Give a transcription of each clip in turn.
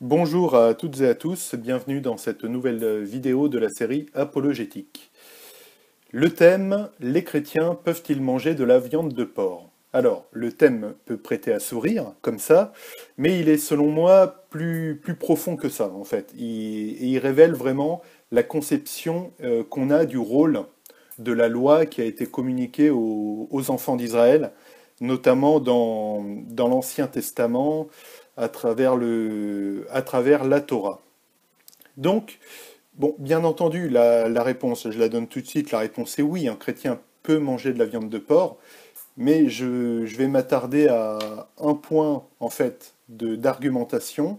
Bonjour à toutes et à tous, bienvenue dans cette nouvelle vidéo de la série Apologétique. Le thème, les chrétiens peuvent-ils manger de la viande de porc? Alors, le thème peut prêter à sourire, comme ça, mais il est selon moi plus profond que ça, en fait. Il révèle vraiment la conception qu'on a du rôle de la loi qui a été communiquée aux enfants d'Israël, notamment dans l'Ancien Testament, à travers la Torah. Donc, bon, bien entendu, la réponse, je la donne tout de suite, la réponse est oui, un chrétien peut manger de la viande de porc, mais je vais m'attarder à un point, en fait, d'argumentation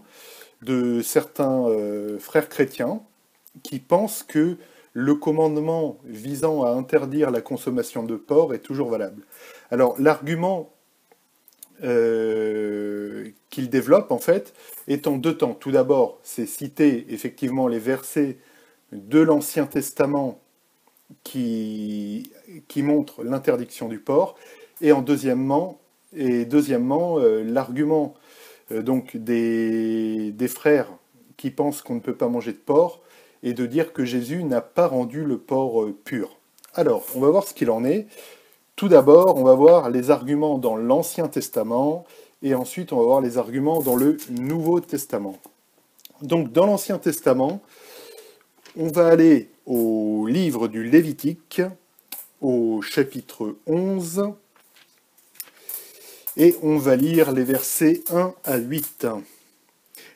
de certains frères chrétiens qui pensent que le commandement visant à interdire la consommation de porc est toujours valable. Alors, l'argument qu'il développe, en fait, est en deux temps. Tout d'abord, c'est citer effectivement les versets de l'Ancien Testament qui montrent l'interdiction du porc, et deuxièmement l'argument donc des frères qui pensent qu'on ne peut pas manger de porc, et de dire que Jésus n'a pas rendu le porc pur. Alors, on va voir ce qu'il en est. Tout d'abord, on va voir les arguments dans l'Ancien Testament, et ensuite on va voir les arguments dans le Nouveau Testament. Donc dans l'Ancien Testament, on va aller au livre du Lévitique, au chapitre 11, et on va lire les versets 1 à 8.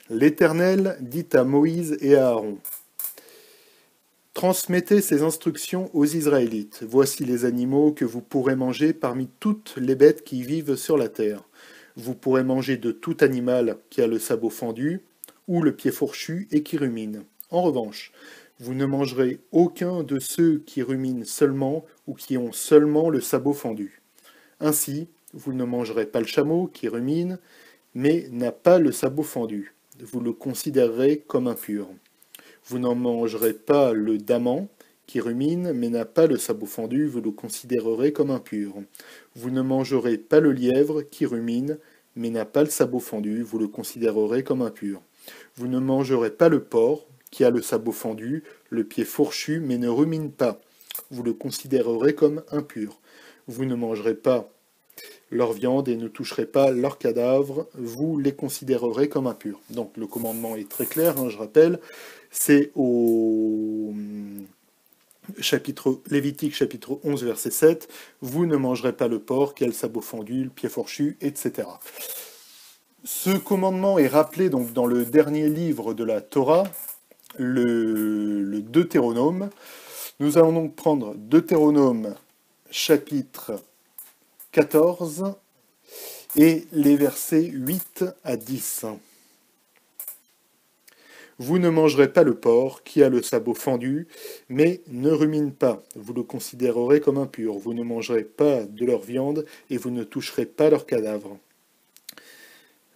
L'Éternel dit à Moïse et à Aaron: Transmettez ces instructions aux Israélites. Voici les animaux que vous pourrez manger parmi toutes les bêtes qui vivent sur la terre. Vous pourrez manger de tout animal qui a le sabot fendu ou le pied fourchu et qui rumine. En revanche, vous ne mangerez aucun de ceux qui ruminent seulement ou qui ont seulement le sabot fendu. Ainsi, vous ne mangerez pas le chameau qui rumine, mais n'a pas le sabot fendu. Vous le considérerez comme impur. Vous n'en mangerez pas le daman qui rumine, mais n'a pas le sabot fendu, vous le considérerez comme impur. Vous ne mangerez pas le lièvre qui rumine, mais n'a pas le sabot fendu, vous le considérerez comme impur. Vous ne mangerez pas le porc qui a le sabot fendu, le pied fourchu, mais ne rumine pas, vous le considérerez comme impur. Vous ne mangerez pas leur viande et ne toucherez pas leurs cadavres, vous les considérerez comme impurs. Donc le commandement est très clair, je rappelle, c'est au chapitre Lévitique chapitre 11 verset 7, vous ne mangerez pas le porc qui a le sabot fendu, le pied fourchu, etc. Ce commandement est rappelé donc dans le dernier livre de la Torah, le Deutéronome. Nous allons donc prendre Deutéronome chapitre 14 et les versets 8 à 10. Vous ne mangerez pas le porc qui a le sabot fendu, mais ne rumine pas, vous le considérerez comme impur. Vous ne mangerez pas de leur viande et vous ne toucherez pas leurs cadavres.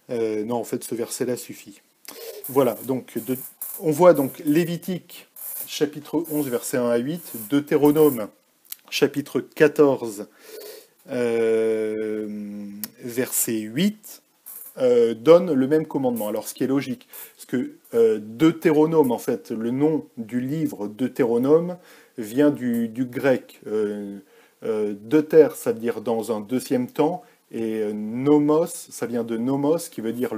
Non, en fait, ce verset-là suffit. Voilà, donc on voit donc Lévitique, chapitre 11, versets 1 à 8, Deutéronome, chapitre 14, verset 8, donne le même commandement. Alors, ce qui est logique, parce que Deutéronome, en fait, le nom du livre Deutéronome vient du grec. Deutère, ça veut dire dans un deuxième temps, et nomos, ça vient de nomos, qui veut dire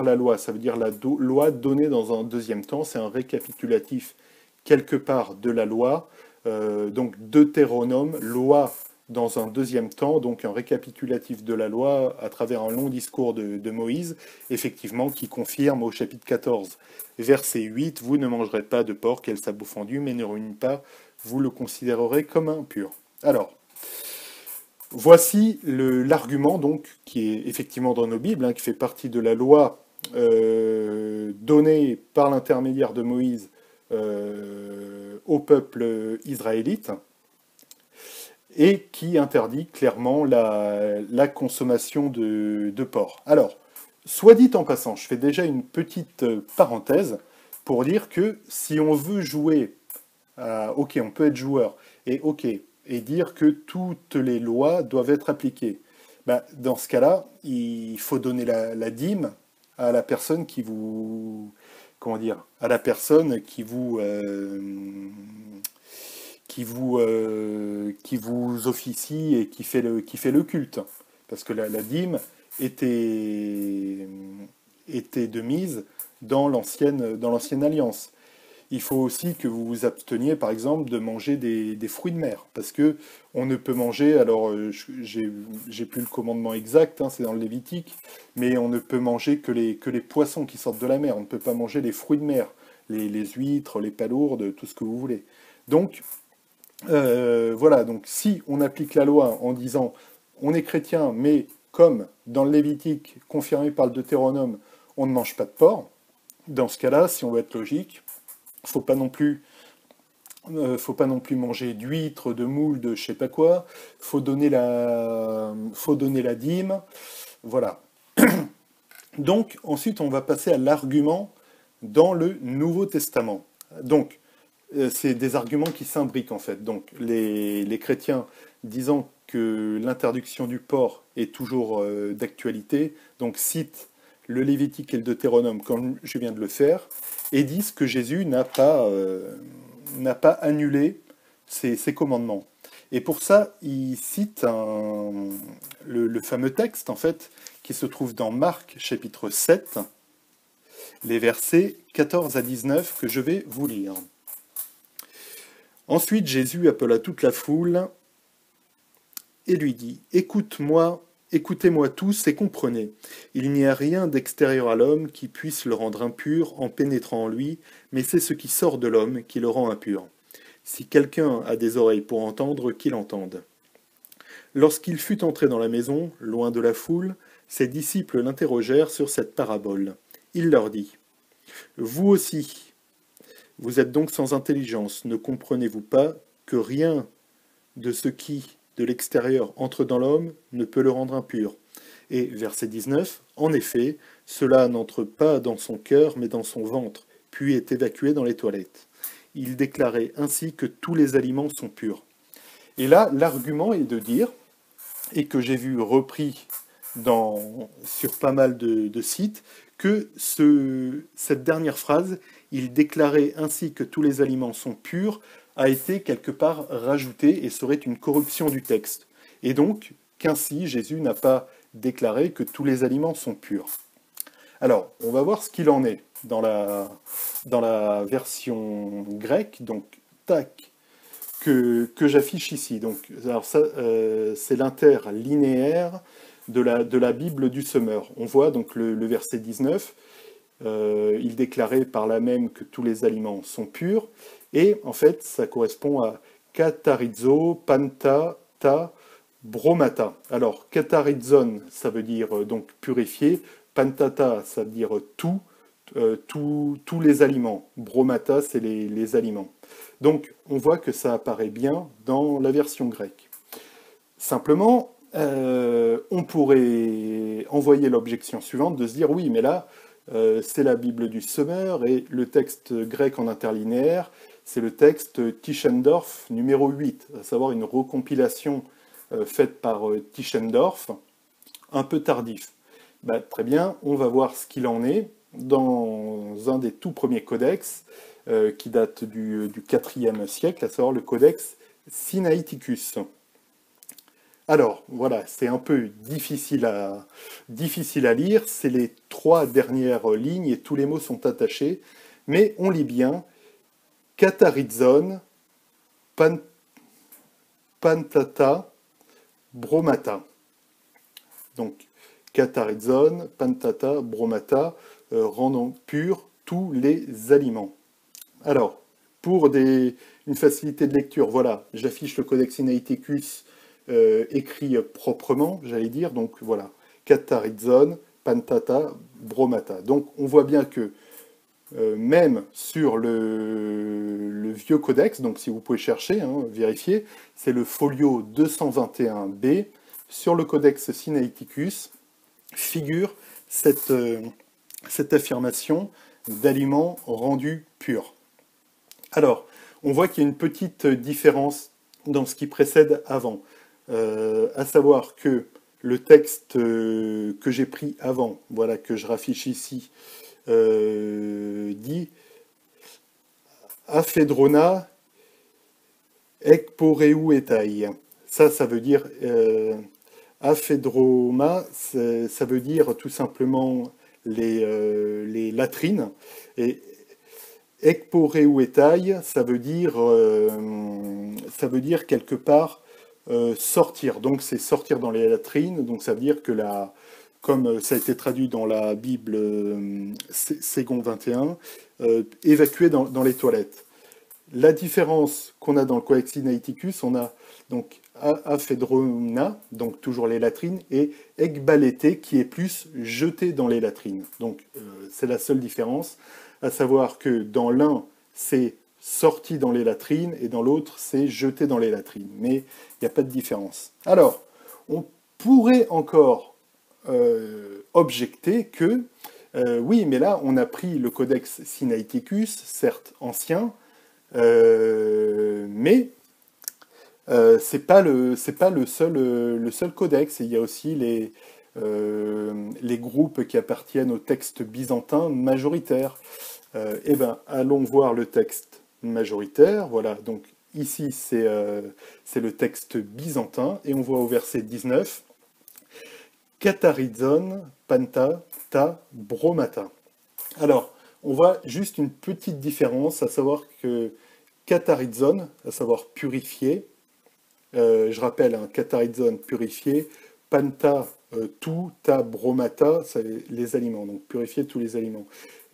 la loi. Ça veut dire la loi donnée dans un deuxième temps. C'est un récapitulatif quelque part de la loi. Donc Deutéronome, loi dans un deuxième temps, donc un récapitulatif de la loi à travers un long discours de Moïse, effectivement, qui confirme au chapitre 14, verset 8, vous ne mangerez pas de porc qui a le sabot fendu, mais ne ruine pas, vous le considérerez comme impur. Alors, voici l'argument donc qui est effectivement dans nos Bibles, qui fait partie de la loi donnée par l'intermédiaire de Moïse au peuple israélite, et qui interdit clairement la consommation de porc. Alors, soit dit en passant, je fais déjà une petite parenthèse pour dire que si on veut jouer, ok, on peut être joueur, et ok, et dire que toutes les lois doivent être appliquées. Ben, dans ce cas-là, il faut donner la dîme à la personne comment dire, à la personne qui vous officie et qui fait le culte. Parce que la dîme était, était de mise dans l'ancienne alliance. Il faut aussi que vous vous absteniez, par exemple, de manger des fruits de mer, parce que on ne peut manger, alors j'ai plus le commandement exact, hein, c'est dans le Lévitique, mais on ne peut manger que les poissons qui sortent de la mer, on ne peut pas manger les fruits de mer, les huîtres, les palourdes, tout ce que vous voulez. Donc, voilà, donc si on applique la loi en disant on est chrétien, mais comme dans le Lévitique, confirmé par le Deutéronome, on ne mange pas de porc, dans ce cas-là, si on veut être logique, faut pas non plus, faut pas non plus manger d'huîtres, de moules, de je sais pas quoi. Faut donner la dîme. Voilà. Donc ensuite, on va passer à l'argument dans le Nouveau Testament. Donc c'est des arguments qui s'imbriquent en fait. Donc les chrétiens disant que l'interdiction du porc est toujours d'actualité, donc citent le Lévitique et le Deutéronome comme je viens de le faire, et disent que Jésus n'a pas annulé ces commandements. Et pour ça, il cite le fameux texte, en fait, qui se trouve dans Marc, chapitre 7, les versets 14 à 19, que je vais vous lire. Ensuite, Jésus appela toute la foule et lui dit, « Écoute-moi, écoutez-moi tous et comprenez. Il n'y a rien d'extérieur à l'homme qui puisse le rendre impur en pénétrant en lui, mais c'est ce qui sort de l'homme qui le rend impur. Si quelqu'un a des oreilles pour entendre, qu'il entende. » Lorsqu'il fut entré dans la maison, loin de la foule, ses disciples l'interrogèrent sur cette parabole. Il leur dit, « Vous aussi, vous êtes donc sans intelligence, ne comprenez-vous pas que rien de ce qui, de l'extérieur, entre dans l'homme, ne peut le rendre impur. » Et verset 19, « En effet, cela n'entre pas dans son cœur, mais dans son ventre, puis est évacué dans les toilettes. » Il déclarait ainsi que tous les aliments sont purs. Et là, l'argument est de dire, et que j'ai vu repris sur pas mal de sites, que cette dernière phrase, il déclarait ainsi que tous les aliments sont purs, a été quelque part rajoutée et serait une corruption du texte. Et donc, qu'ainsi Jésus n'a pas déclaré que tous les aliments sont purs. Alors, on va voir ce qu'il en est dans la version grecque, donc tac, que j'affiche ici. Donc, alors ça, c'est l'interlinéaire de la Bible du Semeur. On voit donc le verset 19, il déclarait par là même que tous les aliments sont purs, et en fait, ça correspond à katarizo, panta, ta, bromata. Alors, katarizon, ça veut dire donc purifier, pantata, ça veut dire tout, tous les aliments. Bromata, c'est les aliments. Donc, on voit que ça apparaît bien dans la version grecque. Simplement, on pourrait envoyer l'objection suivante de se dire, oui, mais là, c'est la Bible du Semeur, et le texte grec en interlinéaire, c'est le texte Tischendorf numéro 8, à savoir une recompilation faite par Tischendorf, un peu tardif. Bah, très bien, on va voir ce qu'il en est dans un des tout premiers codex qui date du IVe siècle, à savoir le codex Sinaiticus. Alors, voilà, c'est un peu difficile à lire, c'est les 3 dernières lignes et tous les mots sont attachés, mais on lit bien Katarizon, Pantata, Bromata. Donc, Katarizon, Pantata, Bromata, rendant purs tous les aliments. Alors, pour une facilité de lecture, voilà, j'affiche le Codex Sinaiticus écrit proprement, j'allais dire, donc voilà, Katarizon, Pantata, Bromata. Donc on voit bien que même sur le vieux codex, donc si vous pouvez chercher, hein, vérifier, c'est le folio 221b, sur le codex Sinaiticus, figure cette affirmation d'aliments rendus purs. Alors, on voit qu'il y a une petite différence dans ce qui précède avant, à savoir que le texte que j'ai pris avant, voilà, que je raffiche ici, dit Aphedrona ekporeu etai. Ça veut dire Aphedroma, ça veut dire tout simplement les latrines. Et ekporeu etai, ça veut dire quelque part sortir. Donc c'est sortir dans les latrines. Donc ça veut dire que comme ça a été traduit dans la Bible Ségon 21, évacuer dans les toilettes. La différence qu'on a dans le Codex Sinaiticus, on a donc aphedrona, donc toujours les latrines, et ekbalete, qui est plus jeté dans les latrines. Donc c'est la seule différence, à savoir que dans l'un, c'est sorti dans les latrines, et dans l'autre, c'est jeté dans les latrines. Mais il n'y a pas de différence. Alors, on pourrait encore objecter que, oui, mais là, on a pris le Codex Sinaiticus, certes ancien, mais c'est pas le seul codex. Et il y a aussi les groupes qui appartiennent au texte byzantin majoritaire. Eh ben, allons voir le texte majoritaire. Voilà, donc ici c'est le texte byzantin et on voit au verset 19 Katharizon panta ta bromata. Alors, on voit juste une petite différence, à savoir que katharizon, à savoir purifié, je rappelle, un katharizon purifié, panta tout, ta bromata, c'est les aliments, donc purifier tous les aliments.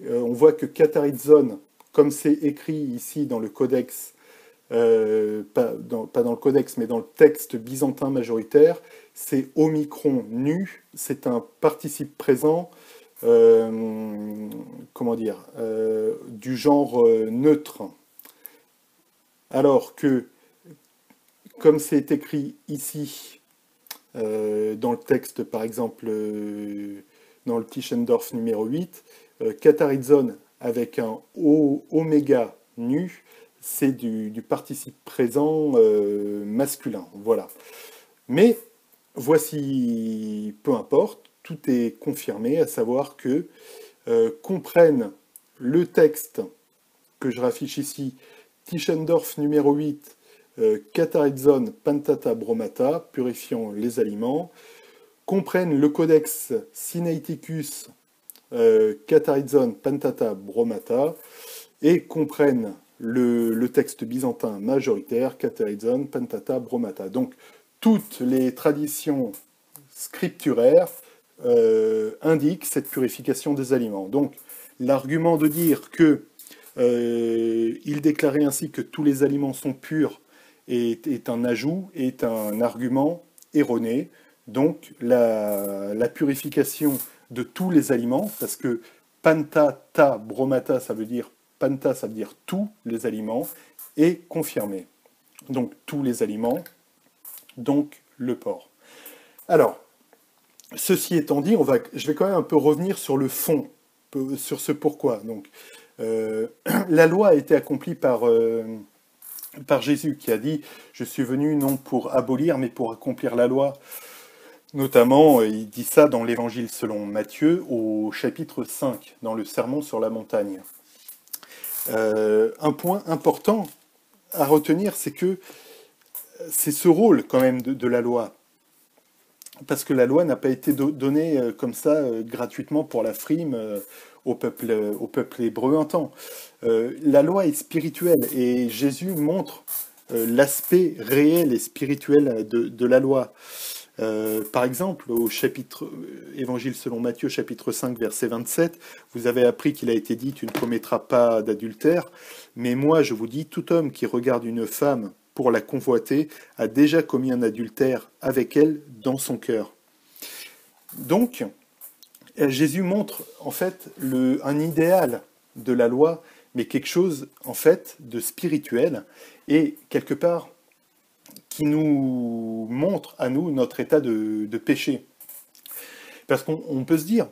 On voit que katharizon, comme c'est écrit ici dans le codex, pas dans le codex, mais dans le texte byzantin majoritaire, c'est omicron nu, c'est un participe présent, comment dire, du genre neutre. Alors que, comme c'est écrit ici, dans le texte, par exemple, dans le Tischendorf numéro 8, katharizon avec un oméga nu, c'est du participe présent masculin. Voilà. Mais voici, peu importe, tout est confirmé, à savoir que comprennent le texte que je raffiche ici, Tischendorf numéro 8, katharizon pantata bromata, purifiant les aliments, comprennent le codex Sinaiticus, katharizon pantata bromata, et comprennent le texte byzantin majoritaire, katharizon pantata bromata. Donc, toutes les traditions scripturaires indiquent cette purification des aliments. Donc, l'argument de dire que il déclarait ainsi que tous les aliments sont purs est un ajout, est un argument erroné. Donc, la purification de tous les aliments, parce que panta, ta, bromata, ça veut dire panta, ça veut dire tous les aliments, est confirmée. Donc, tous les aliments, donc le porc. Alors, ceci étant dit, je vais quand même un peu revenir sur le fond, sur ce pourquoi. Donc, la loi a été accomplie par Jésus qui a dit « Je suis venu non pour abolir, mais pour accomplir la loi ». Notamment, il dit ça dans l'Évangile selon Matthieu, au chapitre 5, dans le Sermon sur la montagne. Un point important à retenir, c'est que c'est ce rôle quand même de la loi. Parce que la loi n'a pas été donnée comme ça gratuitement pour la frime au peuple hébreu un temps. La loi est spirituelle et Jésus montre l'aspect réel et spirituel de la loi. Par exemple, au chapitre Évangile selon Matthieu, chapitre 5, verset 27, vous avez appris qu'il a été dit « Tu ne commettras pas d'adultère ». Mais moi, je vous dis, tout homme qui regarde une femme pour la convoiter a déjà commis un adultère avec elle dans son cœur. Donc, Jésus montre en fait un idéal de la loi, mais quelque chose en fait de spirituel et quelque part qui nous montre à nous notre état de péché. Parce qu'on peut se dire,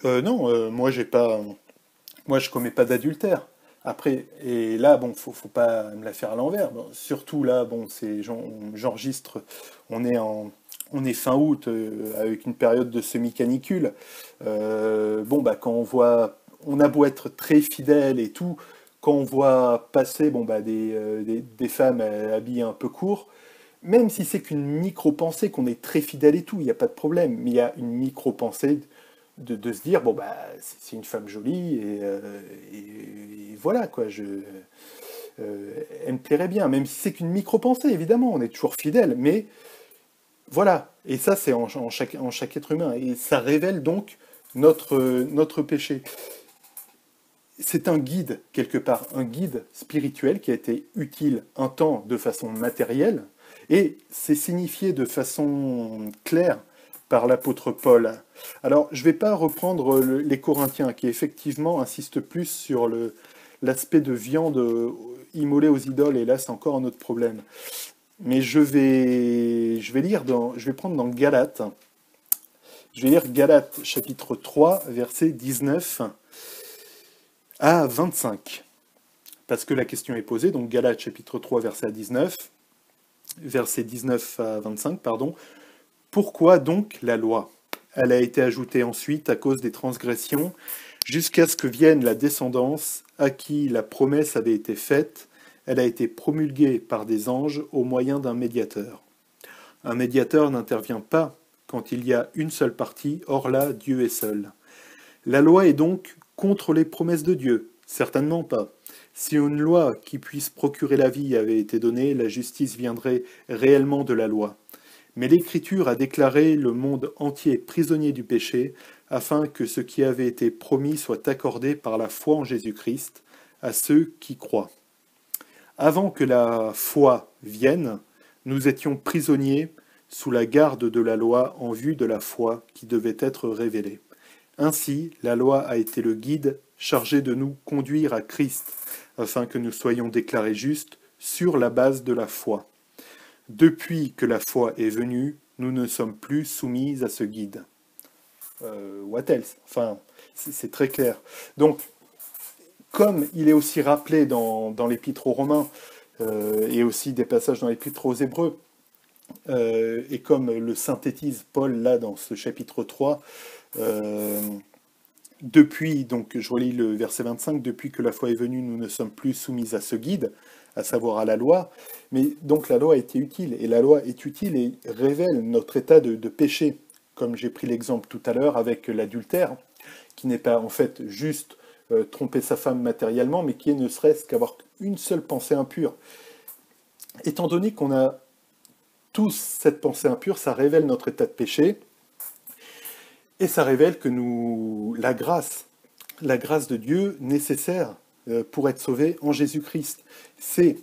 non, moi je commets pas d'adultère. Après, et là, bon, faut pas me la faire à l'envers. Bon, surtout là, bon, j'enregistre, on est en on est fin août, avec une période de semi-canicule. Bon, bah, quand on voit, on a beau être très fidèle et tout, quand on voit passer, bon, bah, des femmes habillées un peu court, même si c'est qu'une micro-pensée, qu'on est très fidèle et tout, il n'y a pas de problème, mais il y a une micro-pensée de se dire, bon, bah, c'est une femme jolie, et voilà, quoi, elle me plairait bien, même si c'est qu'une micro-pensée, évidemment, on est toujours fidèle, mais voilà, et ça c'est en chaque être humain, et ça révèle donc notre péché. C'est un guide, quelque part, un guide spirituel qui a été utile un temps de façon matérielle, et c'est signifié de façon claire par l'apôtre Paul. Alors, je ne vais pas reprendre les Corinthiens, qui effectivement insistent plus sur l'aspect de viande immolée aux idoles, et là c'est encore un autre problème. Mais je vais prendre dans Galates. Je vais lire Galates chapitre 3, versets 19 à 25. Parce que la question est posée, donc Galates chapitre 3, verset 19 à 25, pardon. Pourquoi donc la loi? Elle a été ajoutée ensuite à cause des transgressions, jusqu'à ce que vienne la descendance à qui la promesse avait été faite. Elle a été promulguée par des anges au moyen d'un médiateur. Un médiateur n'intervient pas quand il y a une seule partie, or là, Dieu est seul. La loi est donc contre les promesses de Dieu? Certainement pas. Si une loi qui puisse procurer la vie avait été donnée, la justice viendrait réellement de la loi. Mais l'Écriture a déclaré le monde entier prisonnier du péché, afin que ce qui avait été promis soit accordé par la foi en Jésus-Christ à ceux qui croient. Avant que la foi vienne, nous étions prisonniers sous la garde de la loi en vue de la foi qui devait être révélée. Ainsi, la loi a été le guide chargé de nous conduire à Christ, afin que nous soyons déclarés justes sur la base de la foi. Depuis que la foi est venue, nous ne sommes plus soumis à ce guide. What else? Enfin, c'est très clair. Donc, comme il est aussi rappelé dans l'Épître aux Romains, et aussi des passages dans l'Épître aux Hébreux, et comme le synthétise Paul là dans ce chapitre 3, depuis, donc je relis le verset 25, depuis que la foi est venue, nous ne sommes plus soumis à ce guide, à savoir à la loi, mais donc la loi a été utile, et la loi est utile et révèle notre état de péché, comme j'ai pris l'exemple tout à l'heure avec l'adultère, qui n'est pas en fait juste tromper sa femme matériellement, mais qui est ne serait-ce qu'avoir une seule pensée impure. Étant donné qu'on a tous cette pensée impure, ça révèle notre état de péché, et ça révèle que la grâce de Dieu nécessaire pour être sauvé en Jésus-Christ, c'est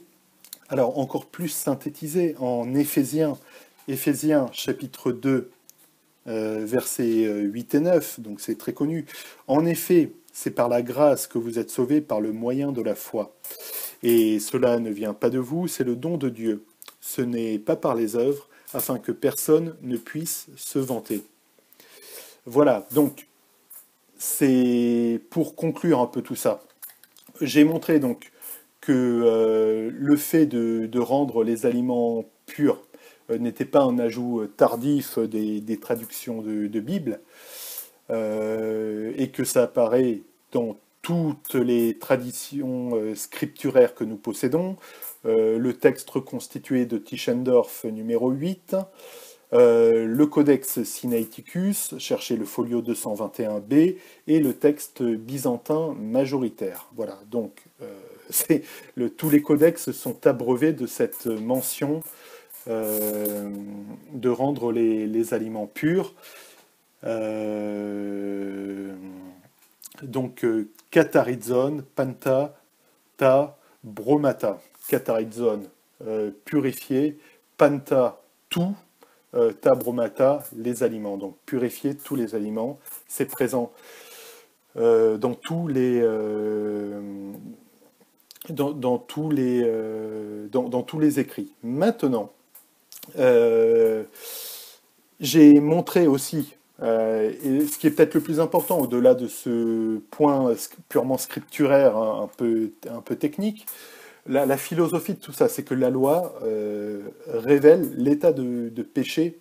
alors encore plus synthétisé en Éphésiens chapitre 2, versets 8 et 9, donc c'est très connu. En effet, c'est par la grâce que vous êtes sauvés par le moyen de la foi. Et cela ne vient pas de vous, c'est le don de Dieu. Ce n'est pas par les œuvres, afin que personne ne puisse se vanter. Voilà, donc c'est pour conclure un peu tout ça. J'ai montré donc que le fait de rendre les aliments purs n'était pas un ajout tardif des traductions de Bible, et que ça apparaît dans toutes les traditions scripturaires que nous possédons, le texte reconstitué de Tischendorf numéro 8, le Codex Sinaiticus, cherchez le folio 221b, et le texte byzantin majoritaire. Voilà, donc tous les codex sont abreuvés de cette mention de rendre les aliments purs. Donc, katharizon, panta, ta, bromata. Katharizon, purifier, panta, tout, ta, bromata, les aliments. Donc, purifier tous les aliments. C'est présent dans tous les... dans tous les écrits. Maintenant, j'ai montré aussi, et ce qui est peut-être le plus important au-delà de ce point purement scripturaire, hein, un peu technique, la philosophie de tout ça, c'est que la loi révèle l'état de péché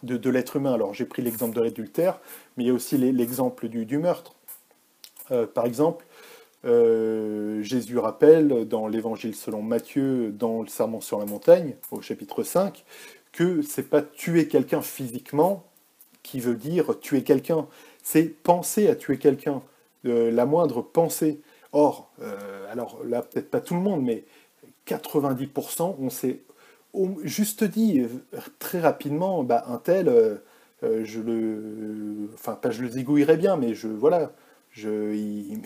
de l'être humain. Alors j'ai pris l'exemple de l'adultère, mais il y a aussi l'exemple du meurtre. Par exemple, Jésus rappelle dans l'Évangile selon Matthieu, dans le Sermon sur la montagne, au chapitre 5, que c'est pas tuer quelqu'un physiquement qui veut dire tuer quelqu'un, c'est penser à tuer quelqu'un, la moindre pensée. Or, alors là, peut-être pas tout le monde, mais 90%, on s'est juste dit très rapidement, bah, un tel, enfin pas je le zigouillerais bien, mais voilà, il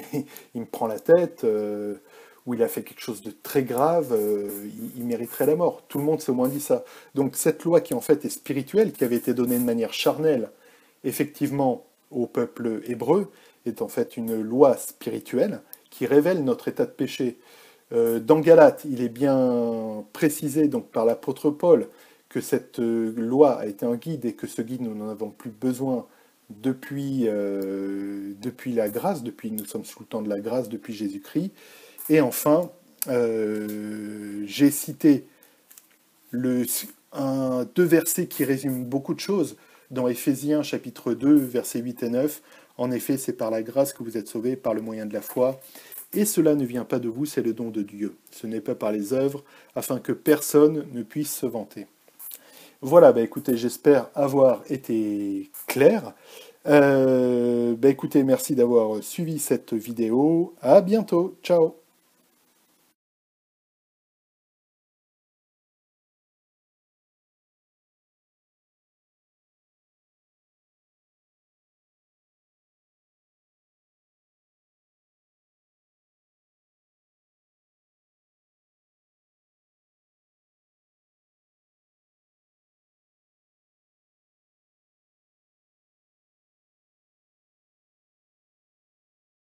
me prend la tête, ou il a fait quelque chose de très grave, il mériterait la mort. Tout le monde s'est au moins dit ça. Donc cette loi qui en fait est spirituelle, qui avait été donnée de manière charnelle, effectivement, au peuple hébreu, est en fait une loi spirituelle qui révèle notre état de péché. Dans Galates, il est bien précisé donc par l'apôtre Paul que cette loi a été un guide et que ce guide, nous n'en avons plus besoin depuis la grâce, nous sommes sous le temps de la grâce depuis Jésus-Christ. Et enfin, j'ai cité deux versets qui résument beaucoup de choses dans Éphésiens chapitre 2, versets 8 et 9. En effet, c'est par la grâce que vous êtes sauvés, par le moyen de la foi. Et cela ne vient pas de vous, c'est le don de Dieu. Ce n'est pas par les œuvres, afin que personne ne puisse se vanter. Voilà, bah écoutez, j'espère avoir été clair. Bah écoutez, merci d'avoir suivi cette vidéo. À bientôt. Ciao.